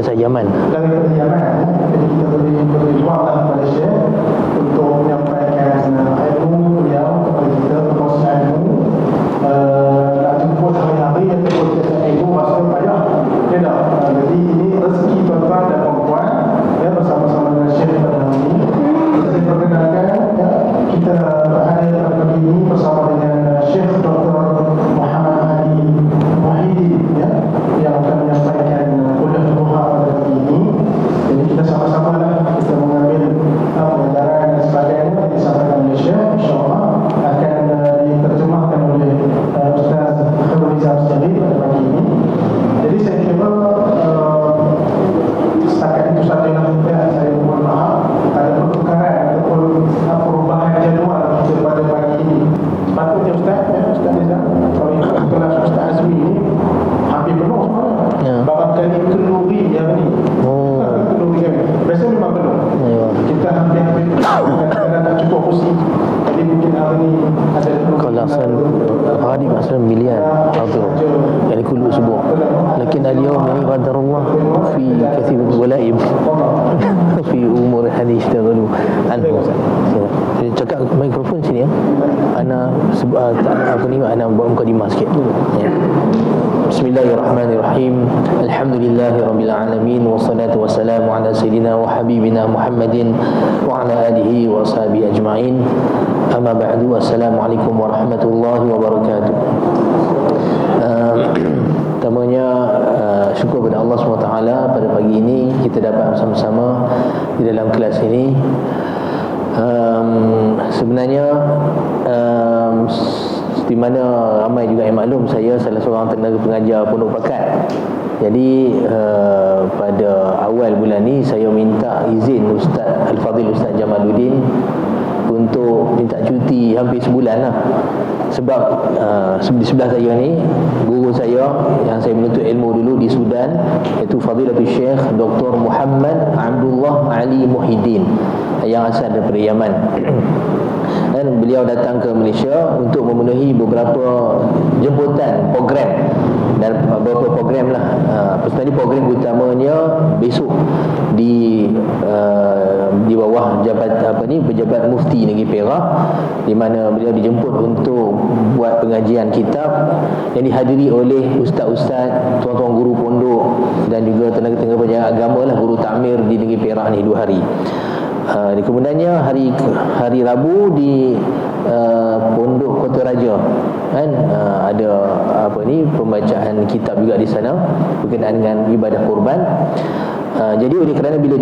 asal Yaman. Daripada Yaman, jadi kita berjuanglah kepada Syekh untuk menyampaikan ilmu beliau kepada kita, proses ilmu. Nak jemput hari-hari ataupun kita ilmu rasa payah. Tidak. Jadi ini rezeki tuan-tuan dan puan-puan ya, bersama-sama dengan Syekh pada hari ini. Saya perkenalkan ya, kita berada pada pagi ini bersama dengan Syekh Dr. Muhammad Hadi Muhyiddin ya, yang akan menyampaikan kuliah duha pada pagi ini. Jadi kita sama-sama lah kita mengambil pengajaran dan sebagainya yang disampaikan oleh Syekh, insyaAllah akan diterjemahkan oleh Ustaz Khairul Nizam Syarif pada pagi ini. Jadi saya kira setakat itu sajalah ya, saya mohon maaf ada pertukaran ataupun perubahan jadual kita pada pagi ini. Sepatutnya Ustaz ya, Ustaz Nizam, kalau ikut kelas Ustaz Azmi ni hampir penuh semuanya ya. Barangkali kenduri yang ni kenduri yang ni biasa memang penuh ya. Kita hampir-hampir kadang-kadang tak cukup kursi. Jadi mungkin hari ni ada kalau asal hari asal milian hadir يعني كل أسبوع لكن اليوم يعني قدر الله في كثير من الغلائب في أمور هذه يشتغلوا عنه. Cakap mikrofon sini ya. Ana ana buat mukadimah sikit. Ya. Bismillahirrahmanirrahim. Alhamdulillahirabbil alamin wassalatu wassalamu ala sayidina wa habibina Muhammadin wa ala alihi wa ashabihi ajma'in. Amma ba'du. Assalamualaikum warahmatullahi wabarakatuh. Pertamanya syukur kepada Allah SWT pada pagi ini kita dapat bersama-sama di dalam kelas ini. Sebenarnya di mana ramai juga yang maklum saya salah seorang tenaga pengajar Pondok Pakat. Jadi pada awal bulan ni saya minta izin Ustaz Al-Fadhil Ustaz Jamaluddin untuk minta cuti hampir sebulan lah. Sebab di sebelah saya ni guru saya yang saya menuntut ilmu dulu di Sudan, iaitu Fadilatul Syekh Dr. Muhammad Abdullah Ali Muhyiddin yang asal daripada Yaman. Dan beliau datang ke Malaysia untuk memenuhi beberapa jemputan program dan beberapa program lah. Personally program utamanya besok di bawah pejabat mufti negeri Perak, di mana beliau dijemput untuk buat pengajian kitab yang dihadiri oleh ustaz-ustaz, tuan-tuan guru pondok dan juga tenaga-tenaga pengajar agama lah, guru takmir di negeri Perak ni 2 hari. Kemudiannya hari Rabu di Pondok Kota Raja kan, ada pembacaan kitab juga di sana berkenaan dengan ibadah kurban. Jadi oleh kerana bila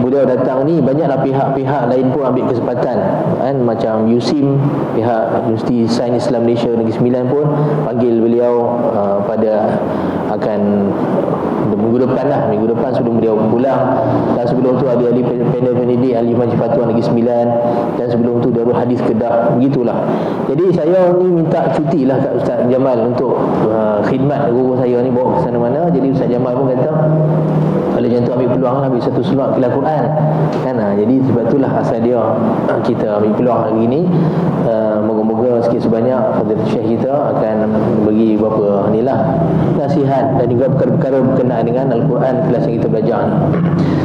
beliau datang ni, banyaklah pihak-pihak lain pun ambil kesempatan kan, macam USIM, pihak Universiti Sains Islam Malaysia Negeri Sembilan pun panggil beliau pada akan minggu depan sebelum beliau pulang. Dan sebelum tu ahli-ahli panel pendidik ahli Majlis Fatwa Negeri Sembilan, dan sebelum tu Darul Hadis Kedah, begitulah. Jadi saya ni minta cuti lah kat Ustaz Jamal untuk khidmat guru saya ni bawa ke sana mana. Jadi Ustaz Jamal pun kata kalau macam tu ambil peluang lah, ambil satu slot kelas Quran kan. Jadi sebab itulah asal dia kita ambil peluang hari ni. Moga-moga sikit sebanyak Fadilatul Syekh kita akan bagi beberapa nasihat dan juga perkara-perkara berkenaan dengan Al-Quran kelas yang kita belajar ni.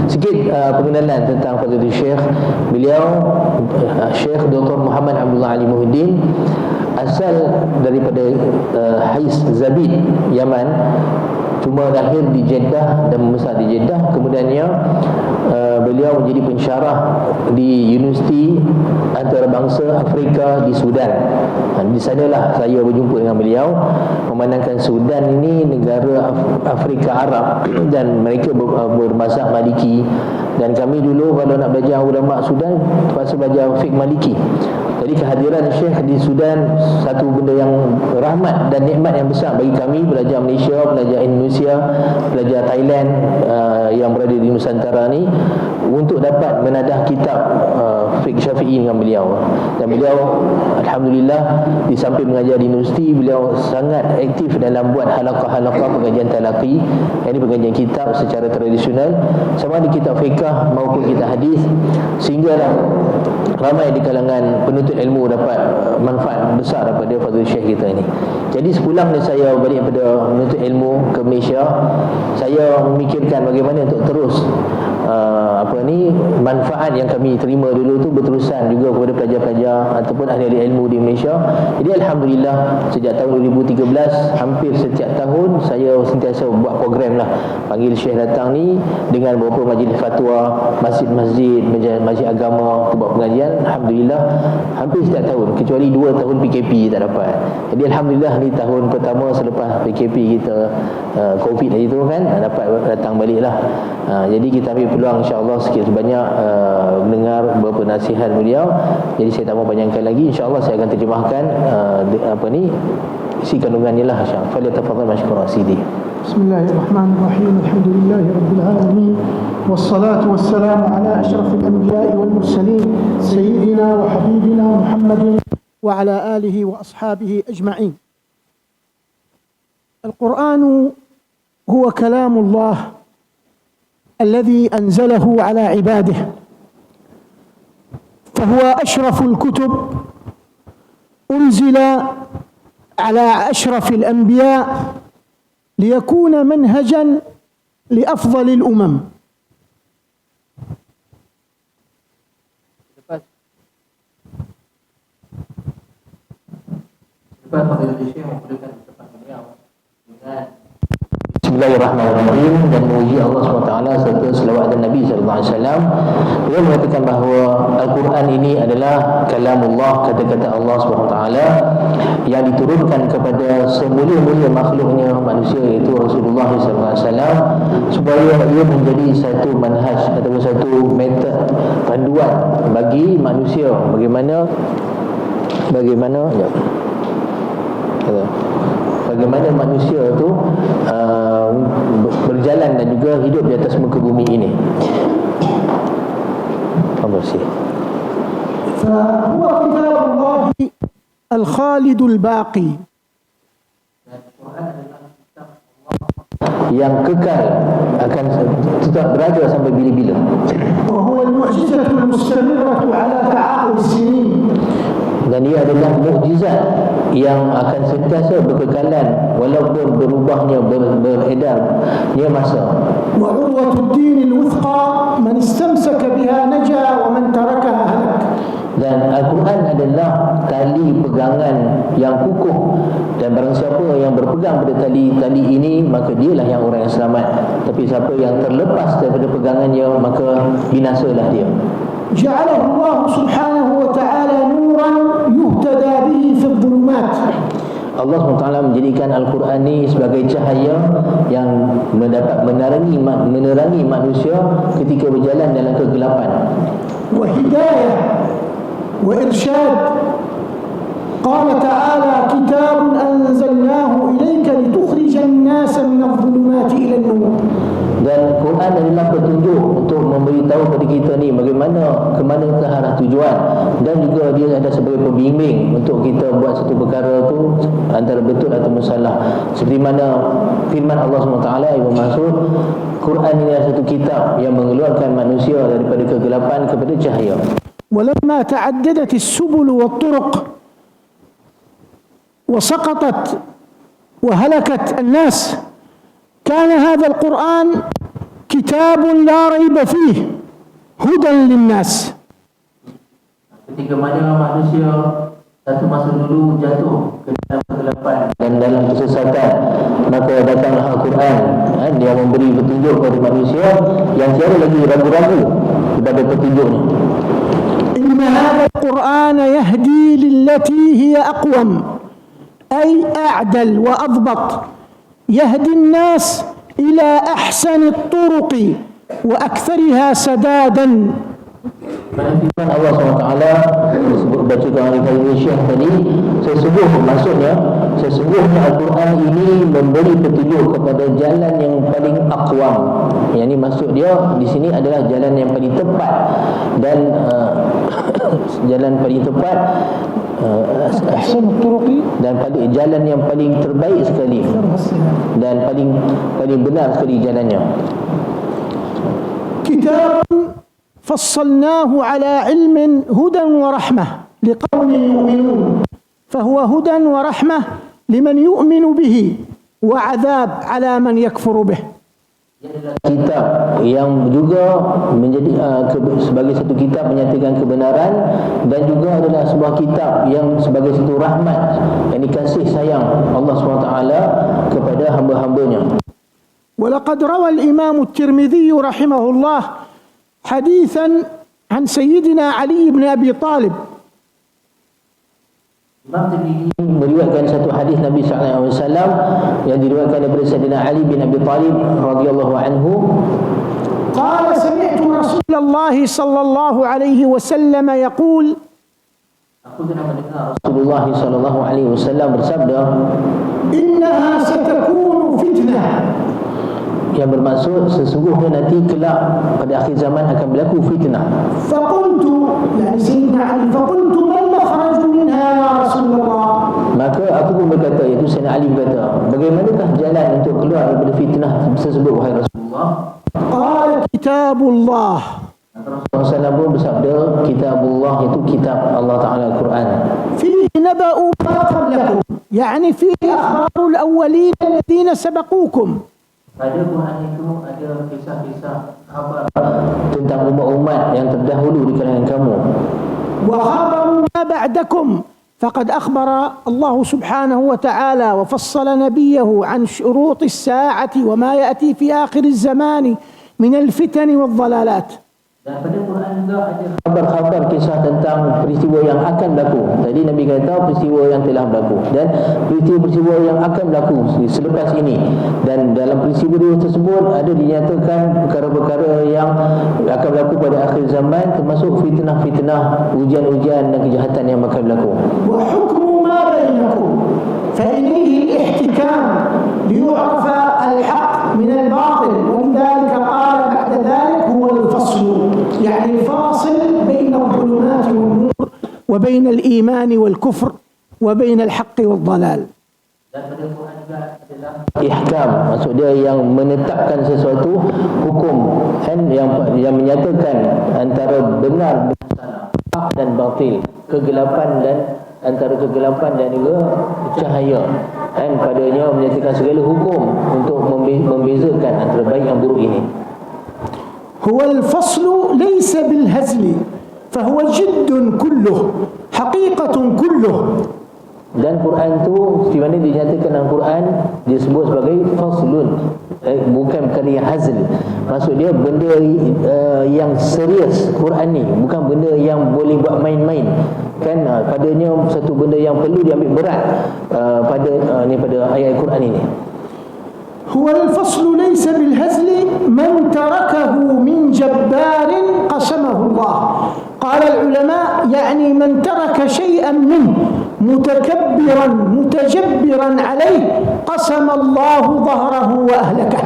Sikit pengenalan tentang Fadilatul Syekh. Beliau Syekh Dr. Muhammad Abdullah Ali Muhyiddin asal daripada Hais Zabid, Yaman. Cuma lahir di Jeddah dan membesar di Jeddah. Kemudiannya beliau menjadi pensyarah di Universiti Antarabangsa Afrika di Sudan. Di sanalah saya berjumpa dengan beliau, memandangkan Sudan ini negara Afrika Arab dan mereka bermazhab Maliki, dan kami dulu kalau nak belajar ulama Sudan terpaksa belajar fiqh Maliki. Jadi kehadiran Syekh di Sudan satu benda yang rahmat dan nikmat yang besar bagi kami, pelajar Malaysia, pelajar Indonesia, pelajar Thailand yang berada di Nusantara ni, untuk dapat menadah kitab fiqh Syafi'i dengan beliau. Dan beliau alhamdulillah di samping mengajar di universiti, beliau sangat aktif dalam buat halaqah-halaqah pengajian talaqi, yakni pengajian kitab secara tradisional, sama ada kitab fiqh fiqh maupun kitab hadis, sehinggalah ramai di kalangan penuntut ilmu dapat manfaat besar daripada Fadhil Syekh kita ini. Jadi sepulangnya saya balik pada menuntut ilmu ke Malaysia, saya memikirkan bagaimana untuk terus manfaat yang kami terima dulu tu berterusan juga kepada pelajar-pelajar ataupun ahli-ahli ilmu di Malaysia. Jadi alhamdulillah sejak tahun 2013 hampir setiap tahun saya sentiasa buat program lah, panggil Syekh datang ni dengan beberapa majlis fatwa, masjid-masjid, masjid agama untuk buat pengajian. Alhamdulillah hampir setiap tahun, kecuali 2 tahun PKP tak dapat. Jadi alhamdulillah ni tahun pertama selepas PKP kita COVID tadi tu kan dapat datang balik lah. Jadi kita ambil peluang insya-Allah sikit sebanyak mendengar beberapa nasihat beliau. Jadi saya tak mau panjangkan lagi, insya-Allah saya akan terjemahkan isi kandungannya lah insya-Allah. Falyatafadhal mashkura sidi. Bismillahirrahmanirrahim. Alhamdulillahirabbil alamin. Wassalatu wassalamu ala asyrafil anbiya'i wal mursalin sayyidina wa habibina Muhammadin wa ala alihi wa ashabihi ajma'in. Al-Qur'an huwa kalamullah الذي أنزله على عباده، فهو أشرف الكتب أنزل على أشرف الأنبياء ليكون منهجا لأفضل الأمم. Bismillahirrahmanirrahim, dan memuji Allah SWT serta selawat dan Nabi SAW. Beliau mengatakan bahawa Al-Quran ini adalah kalamullah, kata-kata Allah SWT yang diturunkan kepada semula-mula makhluknya manusia, iaitu Rasulullah SAW, supaya ia menjadi satu manhaj atau satu metod panduan bagi manusia bagaimana manusia tu berjalan dan juga hidup di atas muka bumi ini. فهو كتاب الله الخالد الباقي yang kekal akan tetap berada sampai bila-bila. وهو المعجزة المستمرة على تعاقب السنين. Dan ia adalah mukjizat yang akan sentiasa berkekalan walaupun berubahnya beredarnya masa. وعروة الدين الوثقى من استمسك بها نجا ومن تركها هلك. Dan Al-Quran adalah tali pegangan yang kukuh, dan barang siapa yang berpegang pada tali ini, maka dialah yang orang yang selamat. Tapi siapa yang terlepas daripada pegangannya, maka binasalah dia. جعله الله سبحانه وتعالى نورا يهتدى به في الظلمات. Allah SWT menjadikan Al-Quran ini sebagai cahaya yang mendapat menerangi manusia ketika berjalan dalam kegelapan. وهداية وإرشاد. قال تعالى كتاب أنزلناه إليك لتخرج الناس من الظلمات إلى النور. Dan Quran adalah petunjuk untuk memberitahu kepada kita ni bagaimana ke mana ke arah tujuan, dan juga dia ada sebagai pembimbing untuk kita buat satu perkara tu antara betul atau salah. Seperti mana firman Allah SWT yang bermaksud Quran ini adalah satu kitab yang mengeluarkan manusia daripada kegelapan kepada cahaya. ولما تعددت السبل والطرق وسقطت وهلكت الناس كان هذا القرآن كتاب لا ريب فيه هدى للناس. Ketika mana manusia satu masa dulu jatuh ke dalam kegelapan dan dalam kesesatan, maka datanglah Al-Quran, dia memberi petunjuk kepada manusia yang tiada lagi ragu-ragu kepada petunjuknya. إن هذا القرآن يهدي للتي هي أقوم أي أعدل وأضبط، يهدي الناس إلى أحسن الطرق وأكثرها سدادا. Firman Allah SWT disebut bacakan oleh Syekh tadi, sesungguhnya Al-Quran ini memberi petunjuk kepada jalan yang paling aqwam. Yang ini maksud dia di sini adalah jalan yang paling tepat, dan jalan paling tepat dan jalan yang paling terbaik sekali, dan paling benar sekali jalannya. كتاب فصلناه على علم هدى ورحمة لقوم يؤمنون فهو هدى ورحمة لمن يؤمن به وعذاب على من يكفر به. Kitab yang juga menjadi sebagai satu kitab menyatakan kebenaran, dan juga adalah sebuah kitab yang sebagai satu rahmat yang dikasih sayang Allah SWT kepada hamba-hambanya. ولقد روى الإمام الترمذي رحمه الله حديثا عن سيدنا علي بن أبي طالب. Imam Tirmidzi meriwayatkan satu hadis Nabi sallallahu alaihi wasallam yang diriwayatkan daripada Sayyidina Ali bin Abi Talib radhiyallahu anhu. قال سمعت رسول الله صلى الله عليه وسلم يقول, Aku telah mendengar Rasulullah sallallahu alaihi wasallam bersabda, إنها ستكون فتنة. Yang bermaksud sesungguhnya nanti kelak pada akhir zaman akan berlaku fitnah. فقلت يعني سيدنا علي فقلت ما المخرج منها يا رسول الله. Maka aku pun berkata, iaitu Sayyidina Ali berkata, bagaimanakah jalan untuk keluar daripada fitnah tersebut wahai Rasulullah? قال كتاب الله. Rasulullah SAW pun bersabda, kitabullah itu kitab Allah Ta'ala Al-Quran. فيه نبأ ما قبلكم يعني فيه أخبار الأولين الذين سبقوكم. Pada Quran itu ada kisah-kisah khabar tentang umat-umat yang terdahulu di kalangan kamu. وخبر ما بعدكم فقد أخبر الله سبحانه وتعالى وفصل نبيه عن شروط الساعة وما يأتي في آخر الزمان من الفتن والضلالات. Dan pada Quran juga ada khabar-khabar kisah tentang peristiwa yang akan berlaku. Tadi Nabi kata peristiwa yang telah berlaku dan peristiwa-peristiwa yang akan berlaku selepas ini. Dan dalam peristiwa tersebut ada dinyatakan perkara-perkara yang akan berlaku pada akhir zaman, termasuk fitnah-fitnah, ujian-ujian dan kejahatan yang bakal berlaku. وحكم ما بينكم فإليه الاحتكام ليعرف الحق من الباطل. ولذلك قال بعد ذلك هو الفصل يعني الفاصل بين الظلمات والنور وبين الإيمان والكفر وبين الحق والضلال. Dan pada Quran juga adalah ihkam, maksud dia yang menetapkan sesuatu hukum kan, yang menyatakan antara benar dan salah, hak dan batil, kegelapan dan antara kegelapan dan juga cahaya, kan, padanya menyatakan segala hukum untuk membezakan antara baik dan buruk ini. هو الفصل ليس بالهزل فهو جد كله حقيقة كله. Dan Quran tu di mana dinyatakan dalam Quran disebut sebagai faslun, bukan perkara yang hazl. Maksud dia benda yang serius. Quran ni bukan benda yang boleh buat main-main, kan, padanya satu benda yang perlu diambil berat pada ayat Quran ini. هو الفصل ليس بالهزل من تركه من جبار قسمه الله. قال العلماء يعني من ترك شيئا منه متكبرا متجبرا عليه قسم الله ظهره وأهلكه.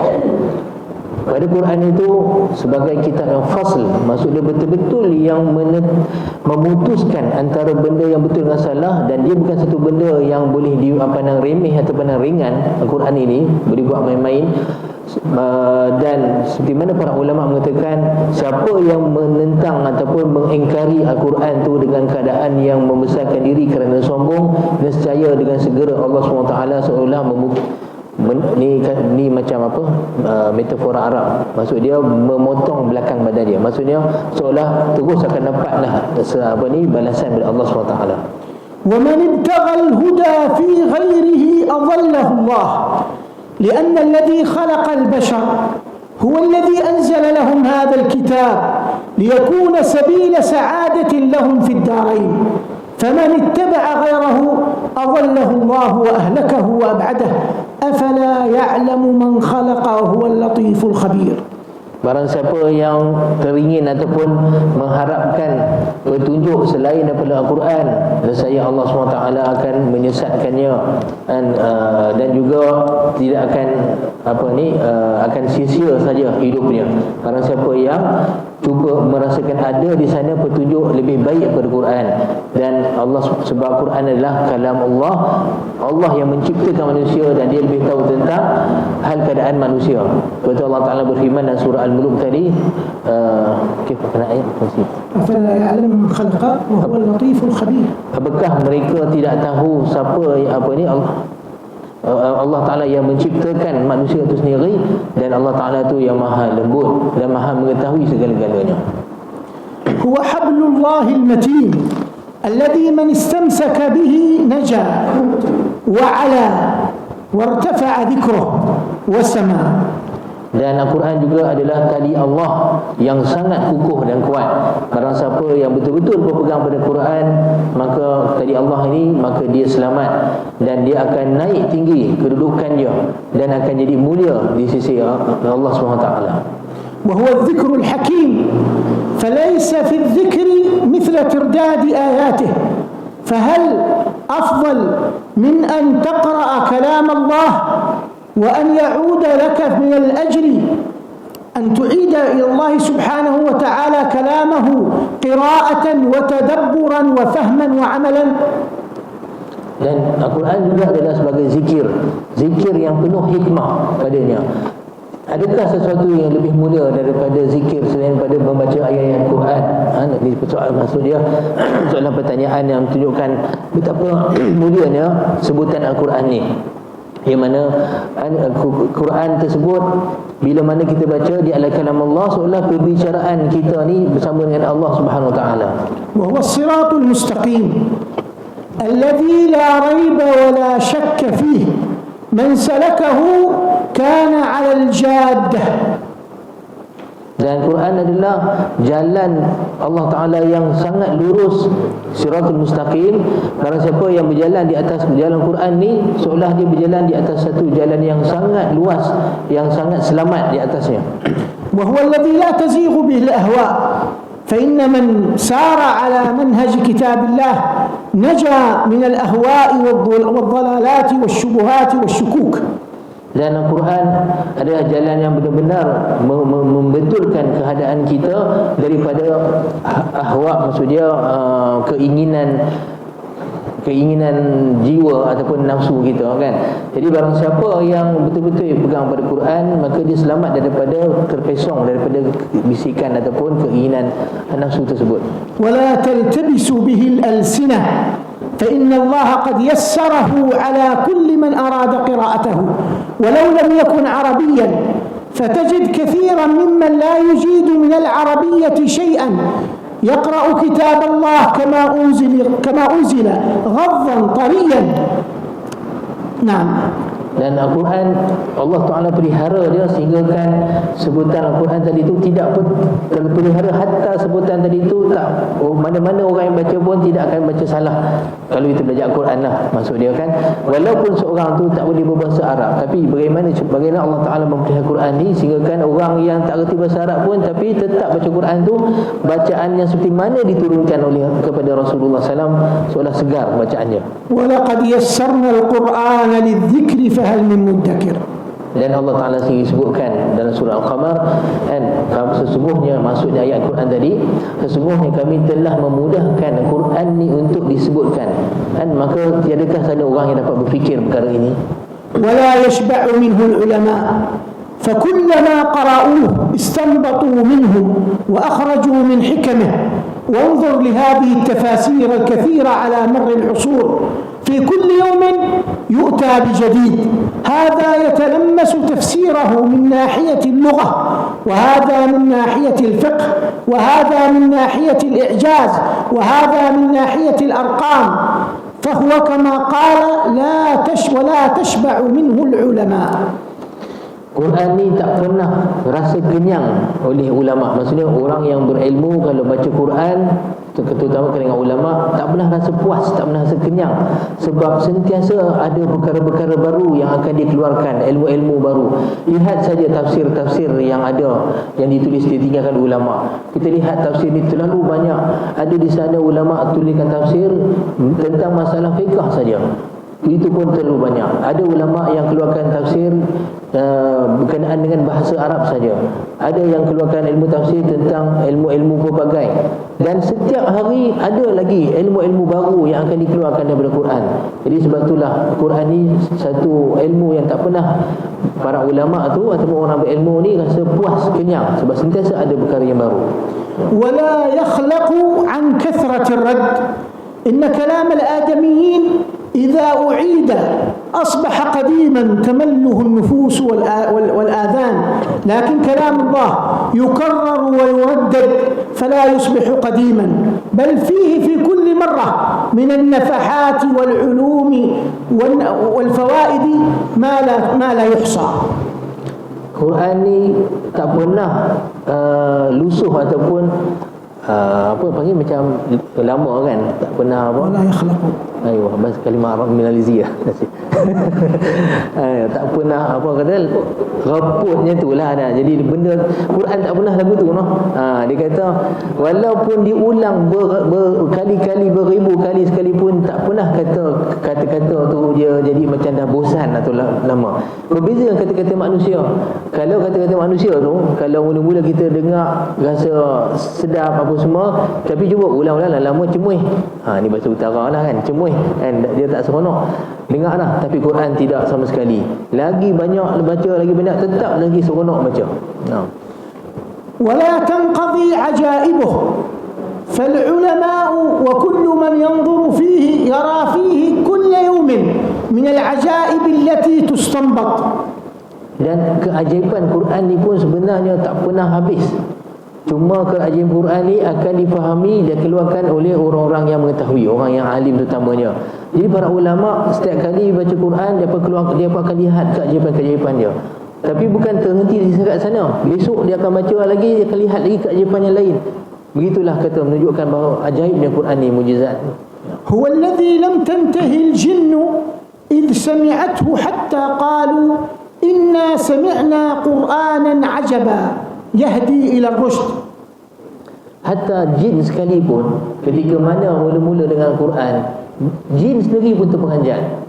Pada Quran itu sebagai kitab yang fasl, maksud dia betul-betul yang memutuskan antara benda yang betul dengan salah, dan dia bukan satu benda yang boleh dipandang remeh atau pandang ringan. Al-Quran ini boleh buat main-main. Dan seperti mana para ulama mengatakan, siapa yang menentang ataupun mengingkari Al-Quran itu dengan keadaan yang membesarkan diri kerana sombong, nescaya dengan segera Allah SWT seolah ni macam apa, metafora Arab, maksud dia memotong belakang badan dia, maksudnya seolah terus akan dapatlah balasan dari Allah SWT. ومن ابتغى الهدى في غيره أضله الله لأن الذي خلق البشر هو الذي أنزل لهم هذا الكتاب ليكون سبيل سعادة لهم في الدارين. فمن اتبع غيره أضله الله وأهلكه وأبعده أفلا يعلم من خلق وهو اللطيف الخبير. Barang siapa yang teringin ataupun mengharapkan petunjuk selain daripada Al-Quran, nescaya Allah SWT akan menyesatkannya, dan juga tidak akan akan sia-sia saja hidupnya. Barang siapa yang cuba merasakan ada di sana petunjuk lebih baik daripada Quran. Dan Allah, sebab Quran adalah kalam Allah, Allah yang menciptakan manusia dan dia lebih tahu tentang hal keadaan manusia. Betul Allah Ta'ala berfirman dalam surah Al-Mulk tadi, kena ayat masih. أفلا يعلم من خلق وهو اللطيف الخبير. Apakah mereka tidak tahu siapa apa ni Allah Ta'ala yang menciptakan manusia itu sendiri, dan Allah Ta'ala itu yang maha lembut dan maha mengetahui segala-galanya. هو حبل الله المتين الذي من استمسك به نجا وعلى وارتفع ذكره وسما. Dan Al-Quran juga adalah tali Allah yang sangat kukuh dan kuat. Barang siapa yang betul-betul berpegang pada Quran, maka tali Allah ini, maka dia selamat dan dia akan naik tinggi kedudukan dia dan akan jadi mulia di sisi Allah SWT. وهو الذكر الحكيم فليس في الذكر مثل ترداد آياته. فهل أفضل من أن تقرأ كلام الله وأن يعود لك من الأجر أن تعيد إلى الله سبحانه وتعالى كلامه قراءة وتدبرا وفهما وعملا؟ Dan Al-Quran juga adalah sebagai zikir, zikir yang penuh hikmah padanya. Adakah sesuatu yang lebih mulia daripada zikir selain pada membaca ayat-ayat Quran? Ini soalan maksud dia soalan pertanyaan yang menunjukkan betapa mulianya sebutan Al-Quran ni, yang mana Quran tersebut bila mana kita baca dia adalah kalam Allah, seolah perbicaraan kita ni bersama dengan Allah Subhanahu Wa Taala. Wa huwa as-siratul mustaqim alladhi la raiba wa la shakka fihi man salakahu kana 'ala al-jaddah. Dan Quran adalah jalan Allah Ta'ala yang sangat lurus, siratul mustaqim. Barang siapa yang berjalan di atas jalan Quran ni, seolah dia berjalan di atas satu jalan yang sangat luas, yang sangat selamat di atasnya. Wa huwa alladhi la tazighu bihi al-ahwa, fa inna man sara ala manhaj kitabillah naja min al-ahwa'i wad-dhalalati wash-shubuhati wash-shukuk. Dan Al-Quran adalah jalan yang benar-benar membetulkan keadaan kita daripada ahwa, maksud dia keinginan jiwa ataupun nafsu kita kan. Jadi barang siapa yang betul-betul pegang pada Quran, maka dia selamat daripada terpesong daripada bisikan ataupun keinginan nafsu tersebut. Wala taltabisu bihi al-alsinah فإن الله قد يسره على كل من أراد قراءته ولو لم يكن عربيا، فتجد كثيرا ممن لا يجيد من العربية شيئا يقرأ كتاب الله كما أنزل غضا طريا. نعم. Dan Al-Quran Allah Ta'ala pelihara dia sehinggakan sebutan Al-Quran tadi itu tidak terpelihara, hatta sebutan tadi itu tak, mana-mana orang yang baca pun tidak akan baca salah kalau kita belajar Al-Quran lah, maksud dia kan. Walaupun seorang tu tak boleh berbahasa Arab, tapi bagaimana Allah Ta'ala memelihara Quran ni sehinggakan orang yang tak reti bahasa Arab pun tapi tetap baca Quran tu bacaan yang seperti mana diturunkan oleh kepada Rasulullah SAW, seolah segar bacaannya. Walaqad yassarna al-Qur'ana lidh-dhikri fahal min muddakir. Dan Allah Ta'ala sendiri sebutkan dalam surah Al-Qamar kan, sesungguhnya maksudnya ayat Quran tadi, sesungguhnya kami telah memudahkan Quran ni untuk disebutkan kan, maka tiadakah ada orang yang dapat berfikir perkara ini. Wala yashba'u minhu al-ulama فكلما قرأوه استنبطوا منه وأخرجوا من حكمه. وانظر لهذه التفاسير الكثيرة على مر العصور، في كل يوم يؤتى بجديد. هذا يتلمس تفسيره من ناحية اللغة، وهذا من ناحية الفقه، وهذا من ناحية الإعجاز، وهذا من ناحية الأرقام. فهو كما قال لا تشبع منه العلماء. Quran ni tak pernah rasa kenyang oleh ulama. Maksudnya orang yang berilmu kalau baca Quran, terutama dengan ulama, tak pernah rasa puas, tak pernah rasa kenyang, sebab sentiasa ada perkara-perkara baru yang akan dikeluarkan, ilmu-ilmu baru. Lihat saja tafsir-tafsir yang ada, yang ditulis ditinggalkan ulama. Kita lihat tafsir ni terlalu banyak. Ada di sana ulama tuliskan tafsir tentang masalah fiqh saja, itu pun terlalu banyak. Ada ulama yang keluarkan tafsir berkenaan dengan bahasa Arab saja. Ada yang keluarkan ilmu tafsir tentang ilmu-ilmu pelbagai, dan setiap hari ada lagi ilmu-ilmu baru yang akan dikeluarkan daripada Quran. Jadi sebab itulah Quran ni satu ilmu yang tak pernah para ulama tu ataupun orang berilmu ni rasa puas, kenyang, sebab sentiasa ada perkara yang baru. ولا يخلق عن كثرة الرد. إن كلام الآدميين إذا أعيد أصبح قديما تمله النفوس والآذان، لكن كلام الله يكرر ويردد فلا يصبح قديما، بل فيه في كل مرة من النفحات والعلوم والفوائد ما لا يحصى. Quran ni tak pernah lusuh ataupun apa panggil macam lama kan, tak pernah apa. ولا يخلق. Ayuh, bahasa kalimah Arab minalizia. Tak pernah apa kata raputnya tu lah dah. Jadi benda Quran tak pernah lagu tu noh. Dia kata walaupun diulang berkali-kali, beribu kali sekalipun, tak pernah kata-kata tu dia jadi macam dah bosan atau lama. Berbeza dengan kata-kata manusia. Kalau kata-kata manusia tu, kalau mula-mula kita dengar rasa sedap apa semua, tapi cuba ulang-ulang lama cemuih. Ni bahasa utara lah kan, cemuih kan, dia tak seronok dengar lah. Tapi Quran tidak sama sekali. Lagi banyak baca, lagi banyak, tetap lagi seronok baca. ولا تنقضي عجائبه فالعلماء وكل من ينظر فيه يرى فيه كل يوم من العجائب التي تستنبط. Dan keajaiban Quran ni pun sebenarnya tak pernah habis. Cuma keajaiban Quran ni akan difahami dan keluarkan oleh orang-orang yang mengetahui, orang yang alim terutamanya. Jadi para ulama setiap kali baca Quran, dia pun akan lihat keajaiban-keajaiban dia. Tapi bukan terhenti di sekat sana. Besok dia akan baca lagi, dia akan lihat lagi keajaiban yang lain. Begitulah kata, menunjukkan bahawa ajaibnya Quran ni, mujizat. هو الذي لم تنتهي الجن إذ سمعته حتى قالوا إنا سمعنا قرآنا عجبا يهدي إلى الرشد. Hatta jin sekalipun ketika mana mula-mula dengan Quran, jin sendiri pun terperanjat.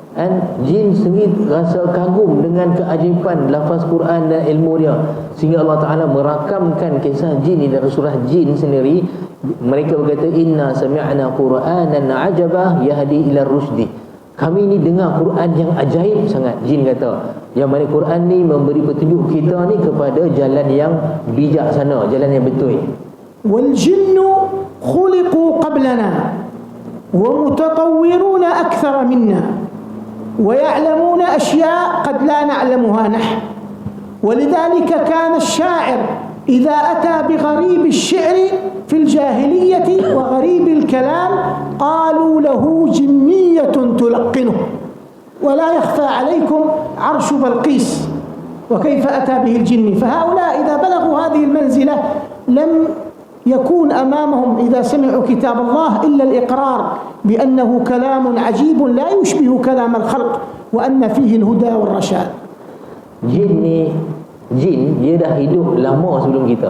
Jin sendiri rasa kagum dengan keajaiban lafaz Quran dan ilmu dia, sehingga Allah Ta'ala merakamkan kisah jin di dalam surah Jin sendiri. Mereka berkata, inna sami'na Qur'anan ajaba yahdi ila rusdi. Kami ni dengar Quran yang ajaib sangat. Jin kata, yang mana Quran ni memberi petunjuk kita ni kepada jalan yang bijaksana, jalan yang betul. والجن خلقوا قبلنا ومتطورون أكثر منا ويعلمون أشياء قد لا نعلمها نحن، ولذلك كان الشاعر إذا أتى بغريب الشعر في الجاهلية وغريب الكلام قالوا له جنية تلقنه. ولا يخفى عليكم عرش بلقيس وكيف أتى به الجن. فهؤلاء إذا بلغوا هذه المنزلة لم يكون أمامهم إذا سمعوا كتاب الله إلا الإقرار بأنه كلام عجيب لا يشبه كلام الخلق وأن فيه الهدى والرشاد. Jin dia dah hidup lama sebelum kita.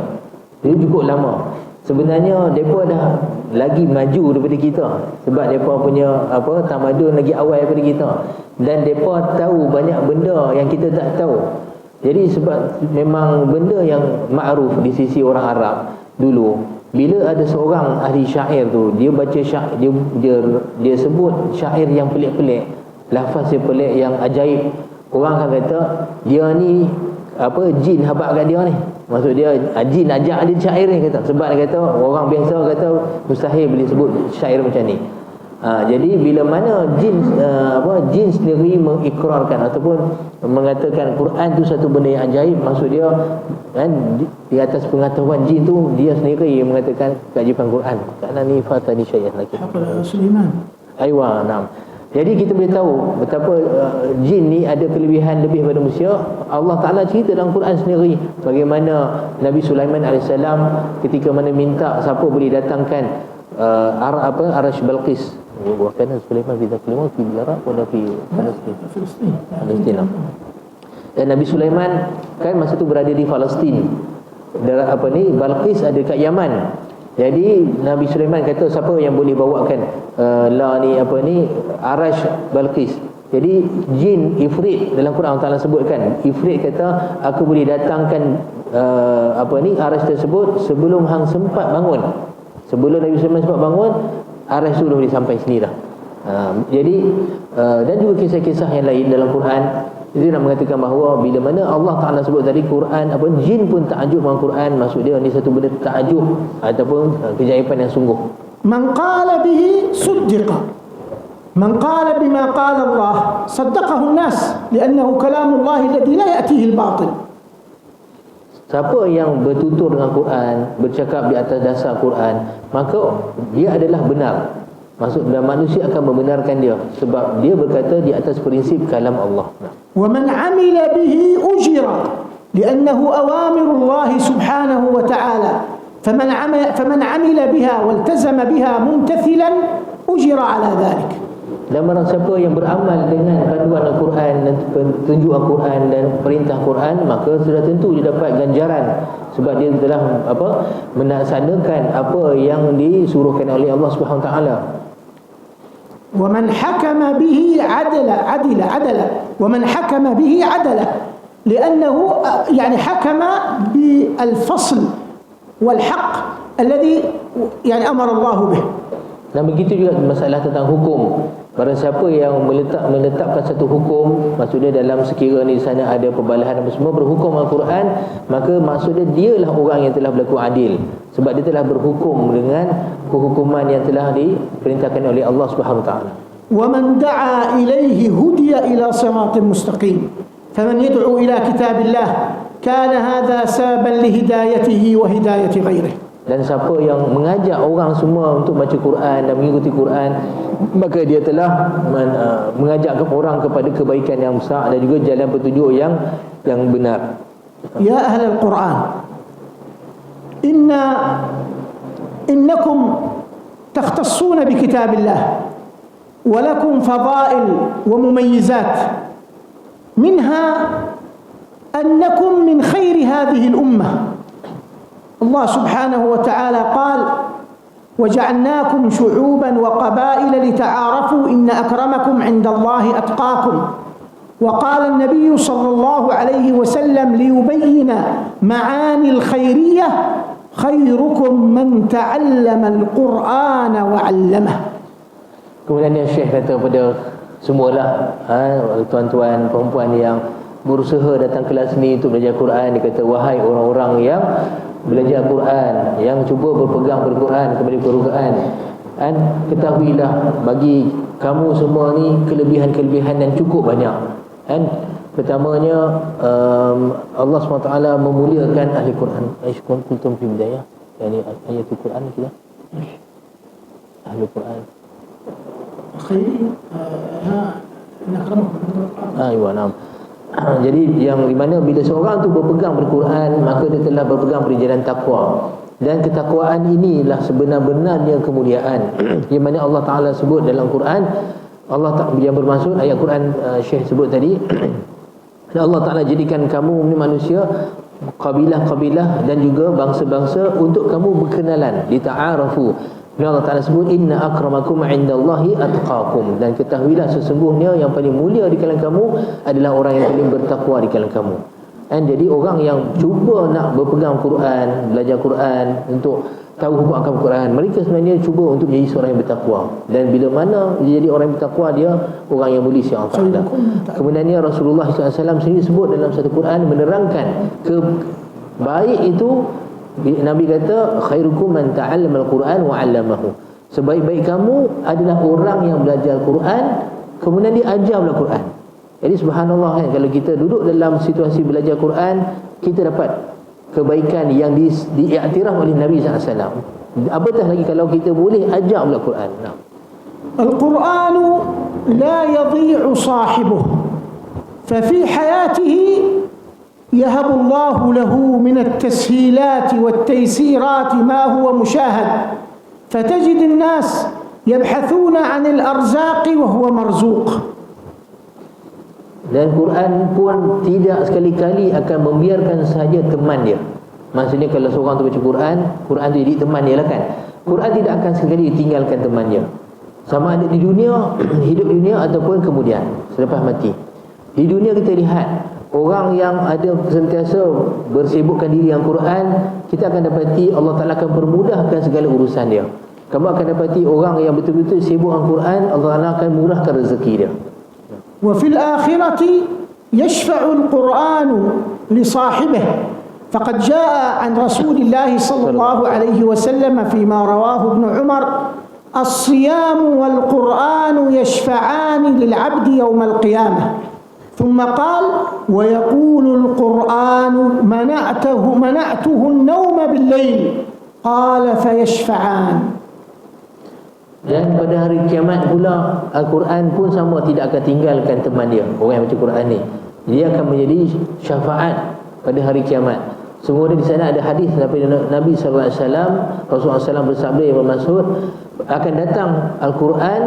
Dia cukup lama. Sebenarnya mereka dah lagi maju daripada kita, sebab mereka punya tamadun lagi awal daripada kita, dan mereka tahu banyak benda yang kita tak tahu. Jadi sebab memang benda yang ma'ruf di sisi orang Arab dulu, bila ada seorang ahli syair tu, dia baca syair, dia sebut syair yang pelik-pelik, lafaz yang pelik, yang ajaib, orang akan kata dia ni jin habaq kat dia ni. Maksud dia jin ajak dia syair ni, kata. Sebab dia kata orang biasa kata mustahil boleh sebut syair macam ni. Jadi bila mana jin sendiri mengikrarkan ataupun mengatakan Quran tu satu benda yang ajaib, maksud dia kan, di atas pengetahuan jin tu, dia sendiri mengatakan keajaiban Quran. Kerana ni fatani syai'ah lagi. Sulaiman. Aywa, naam. Jadi kita boleh tahu betapa jin ni ada kelebihan lebih pada manusia. Allah Ta'ala cerita dalam Quran sendiri bagaimana Nabi Sulaiman AS ketika mana minta siapa boleh datangkan Arash Balqis. Bukan Sulaiman fi Zaklimah fi Iraq atau fi Palestin. Dan Nabi Sulaiman kan masa tu berada di Palestin. Balqis ada kat Yaman. Jadi Nabi Sulaiman kata siapa yang boleh bawakan Arash Balqis. Jadi jin ifrit dalam Quran Allah Taala sebutkan, ifrit kata aku boleh datangkan arsh tersebut sebelum hang sempat bangun. Sebelum Nabi SAW sempat bangun, arsh tu dah boleh sampai sini dah. Jadi dan juga kisah-kisah yang lain dalam Quran itu nak mengatakan bahawa bila mana Allah Taala sebut tadi Quran, jin pun takjub dengan Quran, maksud dia ni satu benda takjub ataupun keajaiban yang sungguh. Man qala bihi suddiqa. من قال بما قال الله صدقه الناس لأنه كلام الله الذي لا يأتيه الباطل. Siapa yang bertutur dengan Quran, bercakap di atas dasar Quran, maka dia adalah benar. Maksud dan manusia akan membenarkan dia sebab dia berkata di atas prinsip kalam Allah. ومن عمل به أجر لأنه أوامر الله سبحانه وتعالى فمن عمل بها والتزم بها ممتثلا أجر على ذلك. Dan barang siapa yang beramal dengan panduan Al-Quran dan petunjuk Al-Quran dan perintah Quran, maka sudah tentu dia dapat ganjaran sebab dia telah melaksanakan apa yang disuruhkan oleh Allah Subhanahu Wa Taala. ومن حكم به عدل ومن حكم به عدل لأنه يعني حكم بالفصل والحق الذي يعني أمر الله به. Dan begitu juga masalah tentang hukum. Barang siapa yang menetapkan satu hukum, maksudnya dalam sekira ni di sana ada perbalahan apa semua, berhukum Al-Quran, maka maksudnya dialah orang yang telah berlaku adil sebab dia telah berhukum dengan kehukuman yang telah diperintahkan oleh Allah Subhanahu Wa Taala. ومن دعا إليه هدي إلى صراط مستقيم فمن يدعو إلى كتاب الله كان هذا سببا لهدايته وهداية غيره. Dan siapa yang mengajak orang semua untuk baca Quran dan mengikuti Quran, maka dia telah mengajak orang kepada kebaikan yang besar dan juga jalan petunjuk yang benar. Ya ahli al-Quran, innakum takhtassuna bi kitabillah wa lakum fadail wa mumayyizat minha annakum min khairi hadhihi al-ummah. Allah subhanahu wa ta'ala قال وجعلناكم شعوبا وقبائل لتعارفوا إن أكرمكم عند الله أتقاكم. وقال النبي صلى الله عليه وسلم ليبين معاني الخيرية خيركم من تعلم القرآن وعلمه. Kemudian Syekh kata kepada semualah tuan-tuan perempuan yang berusaha datang kelas ni untuk belajar Quran, dia kata wahai orang-orang yang belajar Quran, yang cuba berpegang pada Quran, kepada Quran, dan ketahuilah bagi kamu semua ni kelebihan-kelebihan yang cukup banyak. Dan pertamanya Allah SWT memuliakan ahli Quran. Aisyukun kultum fi bidayah, yani ayatul Quran kita ahli Quran. Jadi yang di mana bila seorang tu berpegang ber-Quran, maka dia telah berpegang pada jalan takwa. Dan ketakwaan inilah sebenar-benarnya kemuliaan yang mana Allah Ta'ala sebut dalam Quran. Allah yang bermaksud ayat Quran Syekh sebut tadi, Allah Ta'ala jadikan kamu ni manusia kabilah-kabilah dan juga bangsa-bangsa untuk kamu berkenalan, lita'arafu. Allah Ta'ala sebut inna akramakum indallahi atqakum, dan ketahuilah sesungguhnya yang paling mulia di kalangan kamu adalah orang yang paling bertakwa di kalangan kamu. Dan jadi orang yang cuba nak berpegang Quran, belajar Quran untuk tahu hukum akan Quran, mereka sebenarnya cuba untuk menjadi seorang yang bertakwa. Dan bila mana dia jadi orang yang bertakwa, dia orang yang mulia Allah Ta'ala. Kemudiannya Rasulullah SAW sendiri sebut dalam satu Quran menerangkan baik itu. Nabi kata khairukum man ta'allama al-Quran wa 'allamahu. Sebaik-baik kamu adalah orang yang belajar Quran kemudian dia ajar pula Quran. Jadi subhanallah kan, kalau kita duduk dalam situasi belajar Quran, kita dapat kebaikan yang diiktiraf oleh Nabi SAW. Apatah lagi kalau kita boleh ajar pula Quran. Al-Quran la yadhi'u sahibuh. Fa fi hayatihi يهب الله له من التسهيلات والتيسيرات ما هو مشاهد فتجد الناس يبحثون عن الأرزاق وهو مرزوق. Dan Quran pun tidak sekali-kali akan membiarkan sahaja teman dia. Maksudnya kalau seorang tu baca Quran, Quran tu jadi teman dia lah kan. Quran tidak akan sekali tinggalkan teman dia. sama ada di dunia, hidup dunia ataupun kemudian selepas mati. Di dunia kita lihat orang yang ada sentiasa bersibukkan diri dengan Quran, kita akan dapati Allah Ta'ala akan permudahkan segala urusan dia. Kamu akan dapati orang yang betul-betul sibuk dengan Quran, Allah Ta'ala akan murahkan rezeki dia. وفي الآخرة يشفع القرآن لصاحبه فقد جاء عن رسول الله صلى الله عليه وسلم فيما رواه ابن عمر الصيام والقرآن يشفعان للعبد يوم القيامة ثم قال ويقول القرآن منعته النوم بالليل قال فيشفعان. Dan pada hari kiamat pula Al-Quran pun sama tidak akan tinggalkan teman dia, orang yang baca Quran ni. Dia akan menjadi syafaat pada hari kiamat. Semua di sana ada hadis daripada Nabi sallallahu alaihi wasallam, Rasulullah SAW bersabda yang bermaksud akan datang Al-Quran